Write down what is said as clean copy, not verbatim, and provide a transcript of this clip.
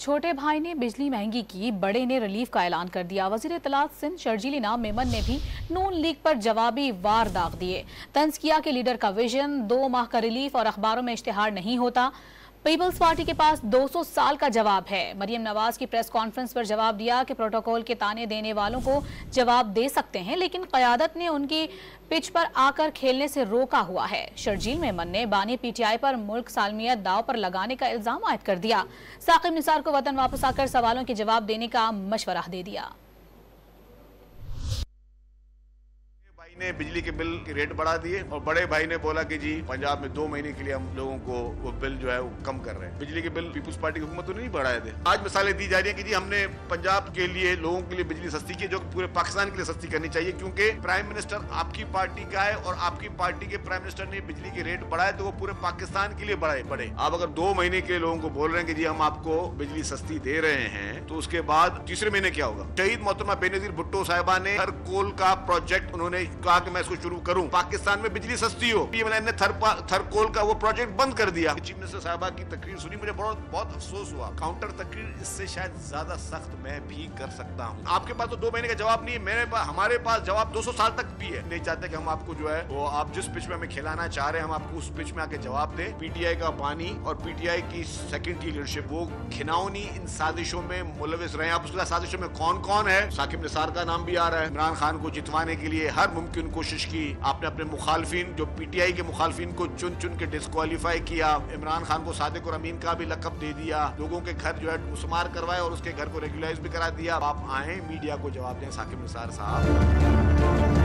छोटे भाई ने बिजली महंगी की, बड़े ने रिलीफ का ऐलान कर दिया। वजीर इत्तलात सिंध शर्जील इनाम मेमन ने भी नून लीग पर जवाबी वार दाग दिए। तंज किया कि लीडर का विजन 2 माह का रिलीफ और अखबारों में इश्तिहार नहीं होता। पीपल्स पार्टी के पास 200 साल का जवाब है। मरियम नवाज की प्रेस कॉन्फ्रेंस पर जवाब दिया कि प्रोटोकॉल के ताने देने वालों को जवाब दे सकते हैं, लेकिन क़यादत ने उनकी पिच पर आकर खेलने से रोका हुआ है। शर्जील मेमन ने बानी पीटीआई पर मुल्क सालमियत दाव पर लगाने का इल्जाम आयद कर दिया। साकिब निसार को वतन वापस आकर सवालों के जवाब देने का मशवरा दे दिया। ने बिजली के बिल की रेट बढ़ा दिए और बड़े भाई ने बोला कि जी पंजाब में 2 महीने के लिए हम लोगों को वो बिल जो है वो कम कर रहे हैं। बिजली के बिल पीपुल्स पार्टी की हुकूमत तो नहीं बढ़ाए थे। आज मिसालें दी जा रही है कि जी हमने पंजाब के लिए लोगों के लिए बिजली सस्ती की, जो पूरे पाकिस्तान के लिए सस्ती करनी चाहिए, क्योंकि प्राइम मिनिस्टर आपकी पार्टी का है और आपकी पार्टी के प्राइम मिनिस्टर ने बिजली के रेट बढ़ाए तो वो पूरे पाकिस्तान के लिए बढ़े। आप अगर 2 महीने के लिए लोगों को बोल रहे हैं कि जी हम आपको बिजली सस्ती दे रहे हैं, तो उसके बाद तीसरे महीने क्या होगा? शहीद मोहतरमा बेनजीर भुट्टो साहिबा ने हर कोल का प्रोजेक्ट उन्होंने कहा कि मैं इसको शुरू करूं, पाकिस्तान में बिजली सस्ती हो। पीएमएल ने थरकोल का वो प्रोजेक्ट बंद कर दिया। चीफ मिनिस्टर साहिबा की तकरीर सुनी, मुझे बहुत अफसोस हुआ। काउंटर तकरीर इससे शायद ज्यादा सख्त मैं भी कर सकता हूं। आपके पास तो 2 महीने का जवाब नहीं है, हमारे पास जवाब 200 साल तक भी है। नहीं चाहते कि हम आपको जो है वो आप जिस पिच में हमें खिलाना चाह रहे हैं, हम आपको उस पिच में आके जवाब दें। पीटीआई का बानी और पीटीआई की सेकंड की लीडरशिप वो घिनौनी इन साजिशों में मुलविस रहे। आप उसके साजिशों में कौन कौन है? साकिब निसार का नाम भी आ रहा है। इमरान खान को जितवाने के लिए हर मुमकिन कोशिश की। आपने अपने मुखालफिन, जो पीटीआई के मुखालफिन को चुन चुन के डिस्क्वालीफाई किया। इमरान खान को सादिक और अमीन का भी लकब दे दिया। लोगों के घर जो है मुसमार करवाए और उसके घर को रेगुलराइज भी करा दिया। आप आए मीडिया को जवाब दें साकिब निसार साहब।